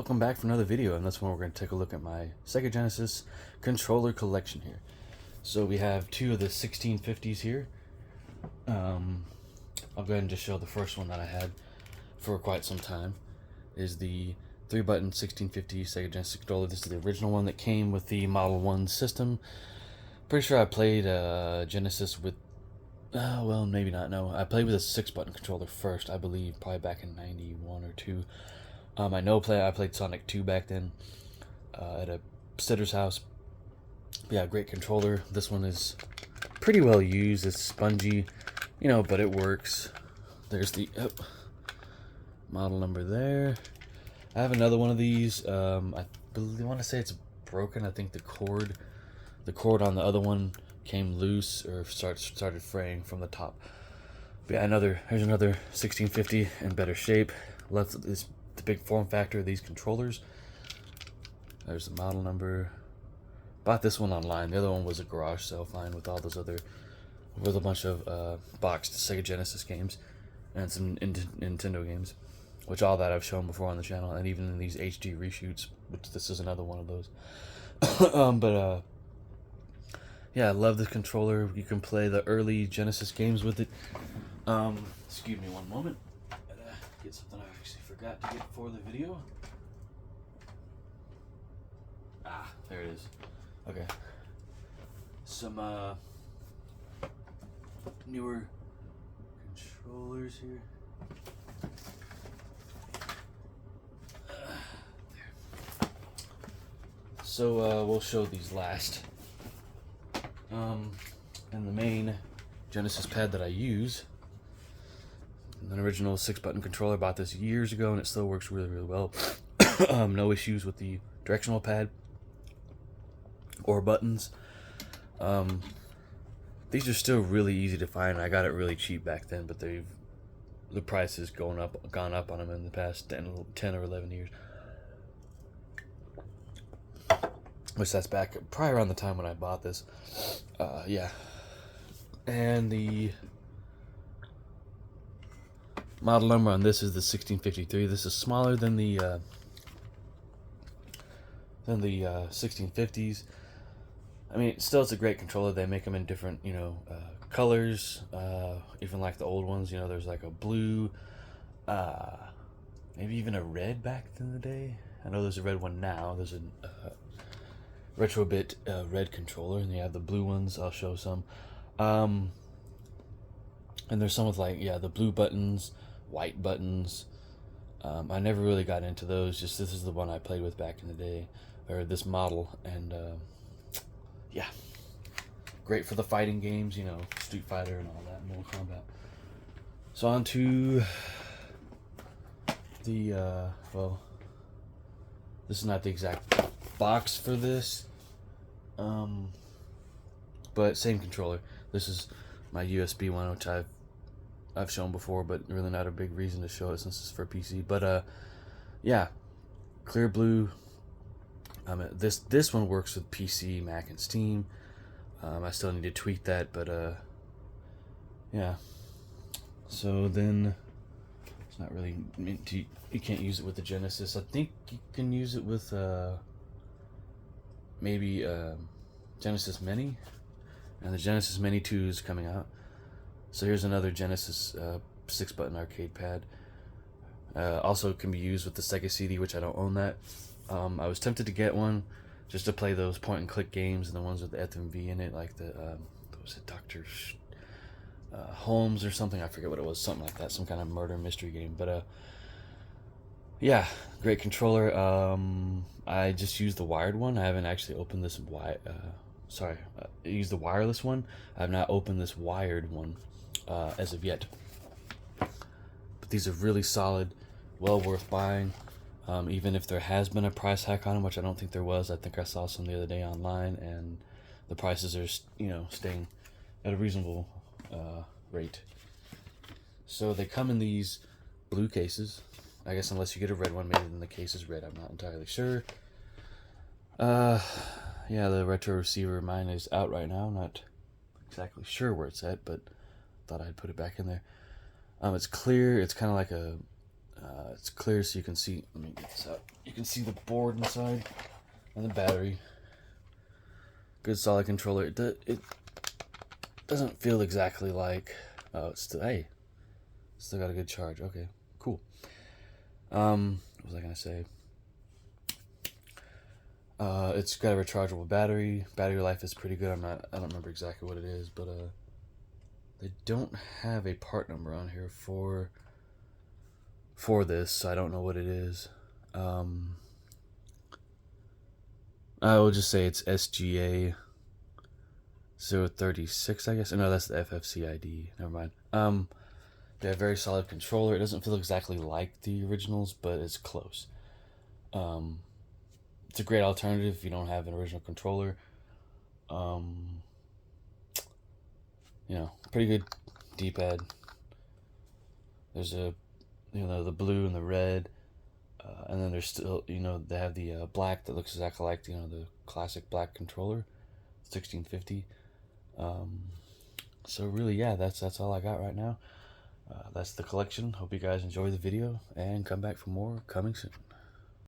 Welcome back for another video, and this one we're going to take a look at my Sega Genesis controller collection here. So we have two of the 1650s here. I'll go ahead and just show the first one that I had for quite some time. Is the 3-button 1650 Sega Genesis controller. This is the original one that came with the Model 1 system. Pretty sure I played Genesis with, well, maybe not, no. I played with a 6-button controller first, I believe, probably back in 91 or 2. I played Sonic 2 back then at a sitter's house. Yeah, great controller. This one is pretty well used. It's spongy, but it works. There's the model number there. I have another one of these. I want to say it's broken. I think the cord on the other one came loose or started fraying from the top. But yeah, here's another 1650 in better shape. This the big form factor of these controllers. There's the model number. Bought this one online. The other one was a garage sale find with a bunch of boxed Sega Genesis games and some Nintendo games, which all that I've shown before on the channel, and even in these HD reshoots, which this is another one of those. Yeah, I love this controller. You can play the early Genesis games with it. Excuse me one moment. Get something I actually forgot to get for the video. There it is. Okay. Some newer controllers here. There. So we'll show these last. And the main Genesis pad that I use, an original 6-button controller. Bought this years ago and it still works really, really well. No issues with the directional pad or buttons. These are still really easy to find. I got it really cheap back then, but the price has gone up on them in the past 10 or 11 years. Which that's back probably around the time when I bought this. Yeah. And the model number on this is the 1653. This is smaller than the 1650s. I mean, still, it's a great controller. They make them in different, colors. Even like the old ones, there's like a blue, maybe even a red back in the day. I know there's a red one now. There's a Retrobit red controller, and they have the blue ones. I'll show some. And there's some with the blue buttons, white buttons. I never really got into those. Just this is the one I played with back in the day, or this model, and yeah, great for the fighting games, Street Fighter and all that, Mortal Kombat. So on to the well, this is not the exact box for this, but same controller. This is my USB one, which I've shown before, but really not a big reason to show it since it's for PC. But yeah, clear blue. This one works with PC, Mac, and Steam. I still need to tweak that, but yeah. So then it's not really meant to. You can't use it with the Genesis. I think you can use it with maybe Genesis Mini, and the Genesis Mini 2 is coming out. So here's another Genesis 6-button arcade pad. Also can be used with the Sega CD, which I don't own that. I was tempted to get one just to play those point-and-click games and the ones with the FMV in it, like the what was it, Dr. Holmes or something. I forget what it was, something like that, some kind of murder mystery game. But yeah, great controller. I just used the wired one. I haven't actually opened this I used the wireless one. I have not opened this wired one as of yet. But these are really solid, well worth buying. Even if there has been a price hike on them, which I don't think there was. I think I saw some the other day online, and the prices are, staying at a reasonable rate. So they come in these blue cases. I guess unless you get a red one, maybe then the case is red. I'm not entirely sure. Yeah, the retro receiver, mine is out right now. Not exactly sure where it's at, but thought I'd put it back in there. It's clear. It's kind of like a It's clear so you can see, let me get this out. You can see the board inside and the battery. Good solid controller. It doesn't feel exactly like, oh, it's still, hey, still got a good charge. Okay, cool. What was I gonna say? It's got a rechargeable battery. Battery life is pretty good. I don't remember exactly what it is, but they don't have a part number on here for this, so I don't know what it is. I will just say it's SGA 036, I guess. No, that's the FFC ID. Never mind. They have a very solid controller. It doesn't feel exactly like the originals, but it's close. It's a great alternative if you don't have an original controller. You know, pretty good D-pad. There's a, the blue and the red, and then there's still, they have the black that looks exactly like, the classic black controller, 1650. So really, yeah, that's all I got right now. That's the collection. Hope you guys enjoy the video and come back for more coming soon.